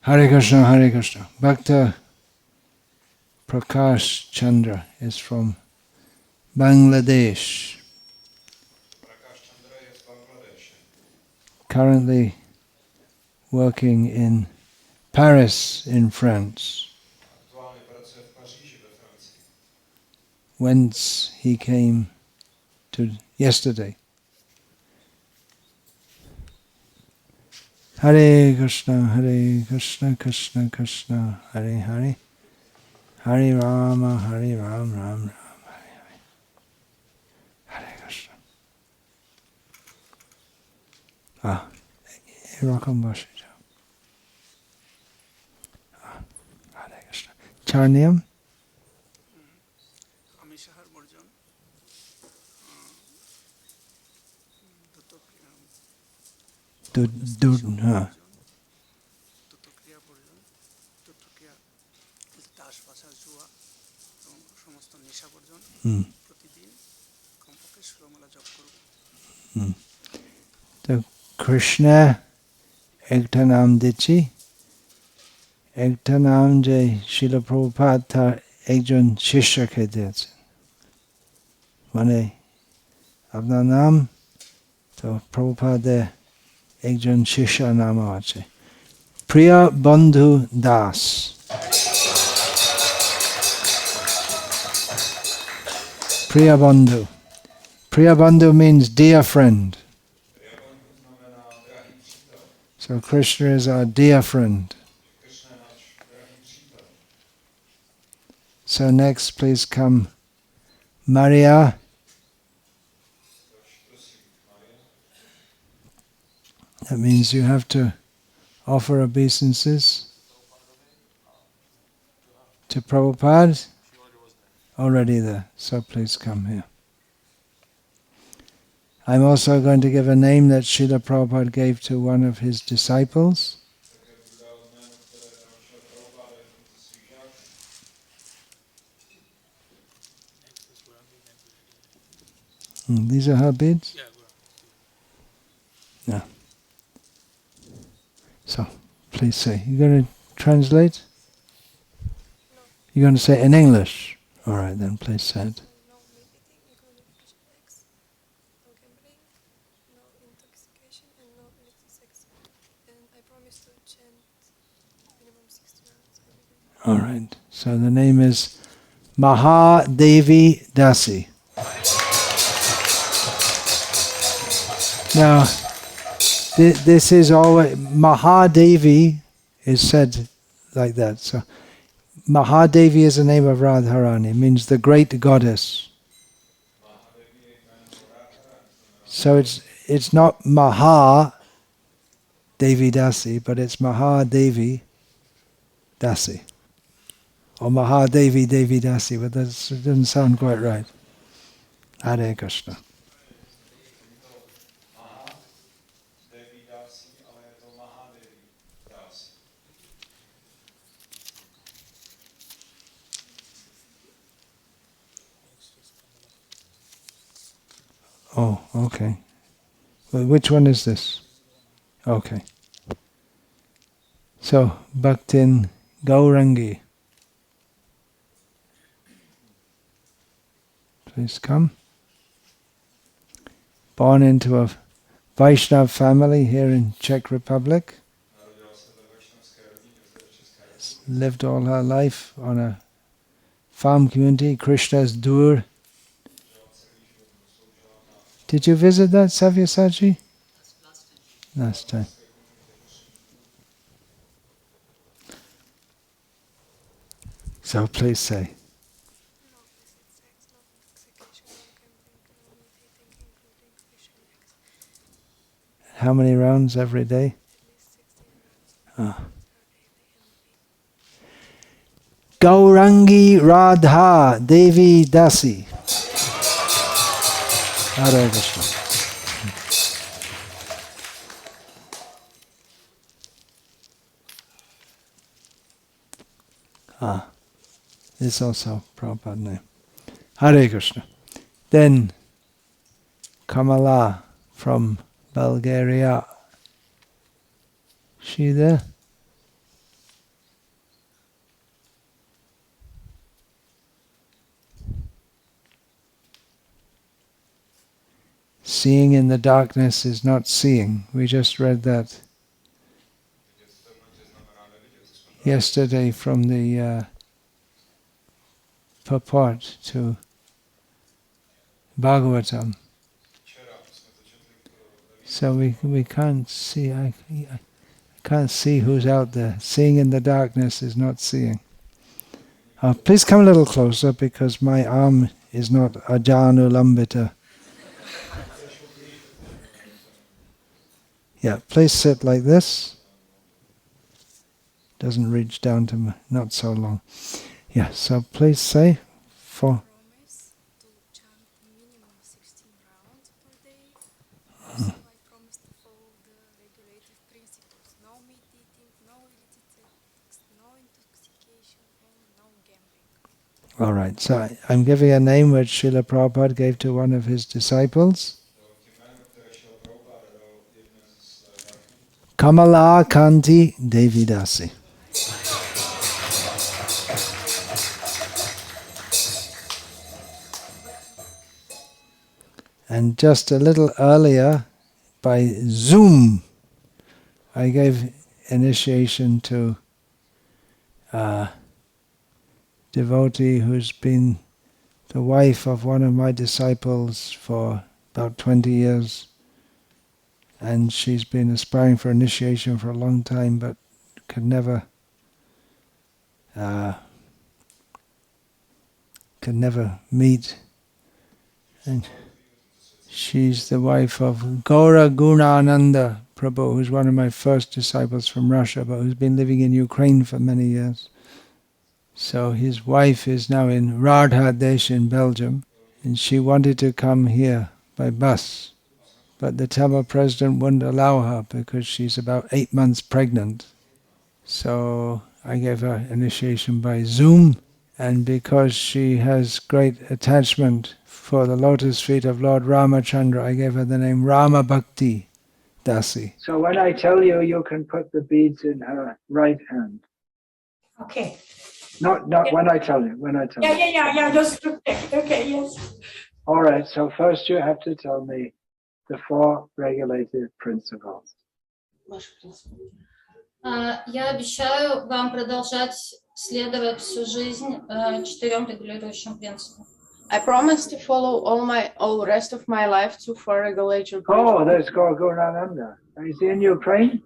Hare Krishna, Hare Krishna. Bhakta Prakash Chandra is from Bangladesh. Currently working in Paris in France, whence he came to yesterday. Hare Krishna, Krishna Krishna, Hare Hare, Hare Rama, Hare Ram, Ram Ram, Hare Hare. Hare Krishna. এরকম বসে যাও। Hare Krishna. Charniam? তো কৃষ্ণা একটা নাম দিচ্ছি, একটা নাম যে শিল প্রভুপাদ তার একজন শিষ্যকে দিয়েছেন। মানে আপনার নাম তো প্রভুপাদের একজন শিষ্যর নামও আছে, প্রিয় বন্ধু দাস। প্রিয় বন্ধু, প্রিয় বন্ধু means dear friend. So Krishna is our dear friend. So next please come Maria. That means you have to offer obeisances to Prabhupada. Already there, so please come here. I'm also going to give a name that Srila Prabhupada gave to one of his disciples. These are her beads? Yeah. So, please say. You're going to translate? You're going to say it in English? All right, then please say it. All right, so the name is Mahadevi Dasi. Now, this is always, Mahadevi is said like that. So, Mahadevi is the name of Radharani, means the great goddess. So it's not Maha Devi Dasi, but it's Mahadevi Dasi. Or Mahadevi Devi Dasi, but that doesn't sound quite right. Hare Krishna. Oh, okay. Well, which one is this? Okay. So, Bhaktin Gaurangi. Please come. Born into a Vaishnav family here in Czech Republic. Lived all her life on a farm community, Krishna's Dur. Did you visit that, Savyasachi? Last time. So please say. How many rounds every day? Gaurangi Radha Devi Dasi. Hare Krishna. This also Prabhupada name. Hare Krishna. Then Kamala from Bulgaria. She there? seeing in the darkness is not seeing. We just read that yesterday from the purport to Bhagavatam. So we can't see. I can't see who's out there. Seeing in the darkness is not seeing. Please come a little closer because my arm is not ajanu lambita. Yeah, please sit like this. Doesn't reach down to me, not so long. Yeah, so please say for. Promise to chant minimum 16 rounds per day. Also, I promise to follow the regulative principles. No meat eating, no illicit sex, no intoxication, and no gambling. All right, so I'm giving a name which Srila Prabhupada gave to one of his disciples. Kamala Kanti Devidasi. And just a little earlier, by Zoom, I gave initiation to a devotee who's been the wife of one of my disciples for about 20 years. And she's been aspiring for initiation for a long time, but could never meet. And she's the wife of Gaura Gunananda Prabhu, who's one of my first disciples from Russia, but who's been living in Ukraine for many years. So his wife is now in Radhadesh in Belgium, and she wanted to come here by bus. But the Tamil president wouldn't allow her because she's about 8 months pregnant. So I gave her initiation by Zoom, and because she has great attachment for the lotus feet of Lord Ramachandra, I gave her the name Rama Bhakti Dasi. So when I tell you, you can put the beads in her right hand. Okay. Not when I tell you, when I tell you. Yeah, just okay, yes. All right, so first you have to tell me the 4 regulative principles. Я обещаю вам продолжать следовать всю жизнь 4 регулирующим принципам. I promise to follow all rest of my life to 4 regulation Oh, principles. there's Gorgonananda. Is he in Ukraine?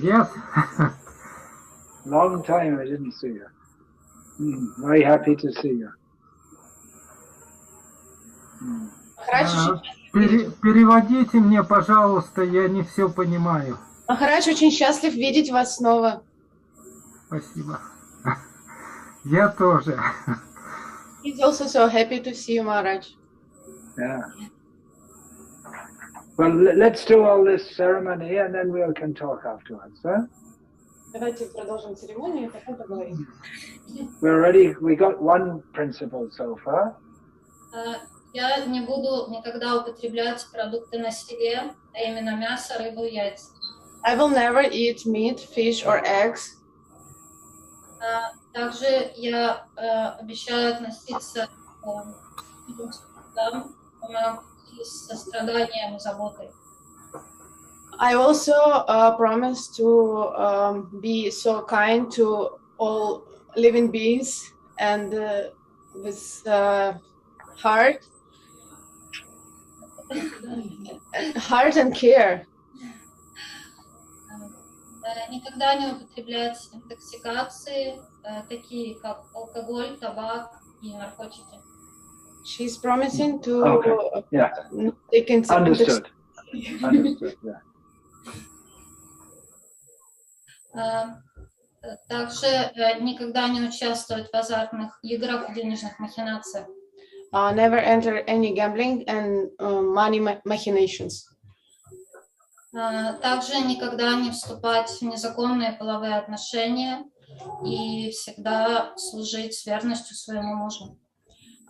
Yes. Long time I didn't see you. Very happy to see you. Переводите мне, пожалуйста, я не все понимаю. Махарадж, очень счастлив видеть вас снова. Спасибо. Я тоже. He's also so happy to see you, Maharaj. Yeah. Well, let's do all this ceremony and then we can talk afterwards, huh? Давайте продолжим церемонию и потом поговорим. We're ready. We got 1 principle so far. Я не буду никогда употреблять продукты на селе, а именно мясо, рыбу, яйца. I will never eat meat, fish or eggs. Также я обещаю относиться к с состраданием и заботой. I also promise to be so kind to all living beings and with heart and care. Никогда не употреблять интоксикации, такие как алкоголь, табак и наркотики. She's promising to Yeah. take into Understood. Understood, yeah. Также никогда не участвовать в азартных играх, в денежных махинациях. Never enter any gambling and money machinations. Также никогда не вступать в незаконные половые отношения и всегда служить с верностью своему мужу.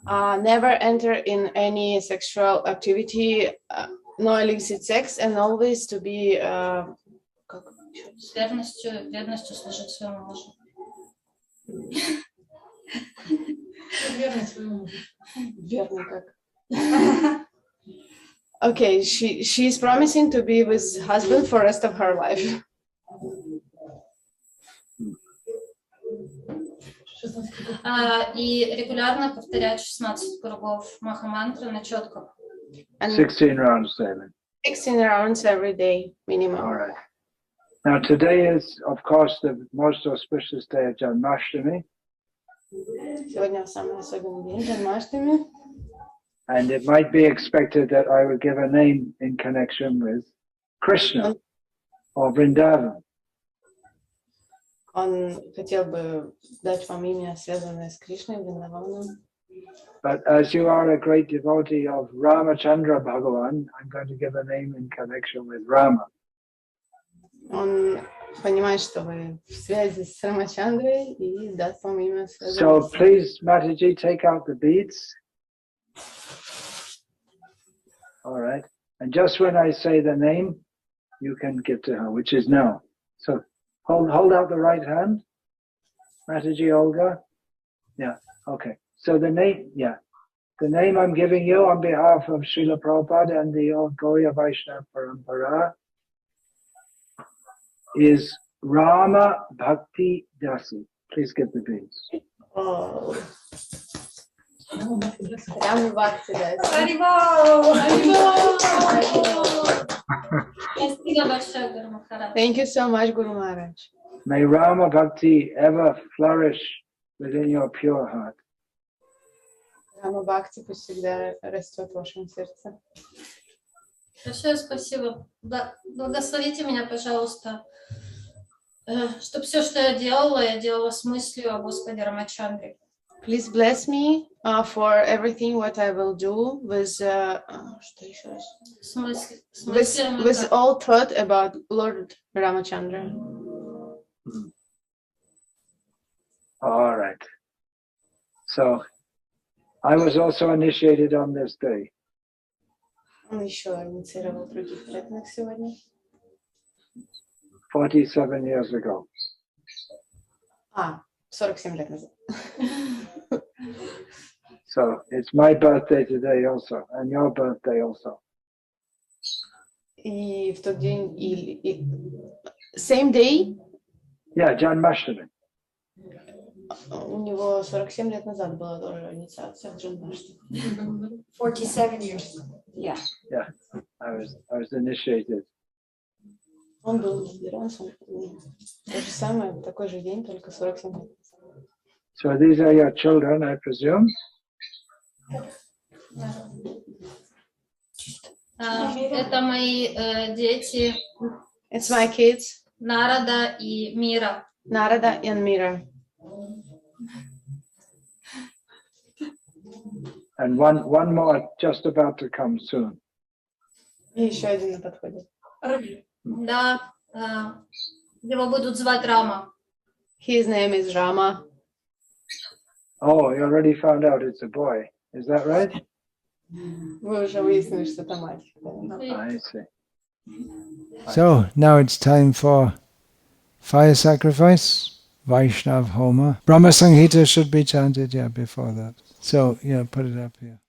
Never enter in any sexual activity, no illicit sex, and always to be с верностью служить своему мужу. Верно как. Okay, she's promising to be with husband for rest of her life. И регулярно повторять 16 кругов Махамантры на четках. And 16 rounds daily. 16 rounds every day minimum. All right. Now today is, of course, the most auspicious day of Janmashtami, Сегодня самый особенный день, Джанмаштами. and it might be expected that I would give a name in connection with Krishna or Vrindavan. Он хотел бы дать вам имя, связанное с Кришной, Вриндаваном. But as you are a great devotee of Ramachandra Bhagavan, I'm going to give a name in connection with Rama. Он понимает, что вы в связи с Рамачандрой и даст вам имя, связанное So с... please, Mataji, take out the beads. All right. And just when I say the name, you can give to her, which is now. So hold out the right hand. Mataji Olga. Yeah. Okay. So the name, the name I'm giving you on behalf of Srila Prabhupada and the old Gaudiya Vaishnava Parampara is Rama Bhakti Dasi. Please give the beads. Oh. Rama Bhakti Dasi. Спасибо большое, Гуру Махарадж. Thank you so much, Guru Maharaj. May Rama Bhakti ever flourish within your pure heart. Рама Бхакти пусть всегда растет в вашем сердце. Большое спасибо. Благословите меня, пожалуйста, чтобы все, что я делала с мыслью о Господе Рамачандре. Please bless me for everything what I will do with что еще раз? With all thought about Lord Ramachandra. All right. So I was also initiated on this day. Он еще инициировал других преданных сегодня. 47 years ago. 47 лет назад. So it's my birthday today also, and your birthday also. И в тот день, same day, Yeah, Janmashtami. у него 47 лет назад была тоже инициация в Джанмаштами. 47 years. Yeah. Yeah, I was initiated. Он был избран, то же самое, такой же день, только 47 лет. So these are your children, I presume. Это мои дети It's my kids, Нарада и Мира. Narada and Mira. And one more just about to come soon. И еще один на подходе. Да, его будут звать Рама. His name is Rama. Oh, you already found out it's a boy. Is that right? Вы уже выяснили, что это мальчик. I see. So now it's time for fire sacrifice, Vaishnav Homa. Brahma Sanghita should be chanted, before that. So, put it up here.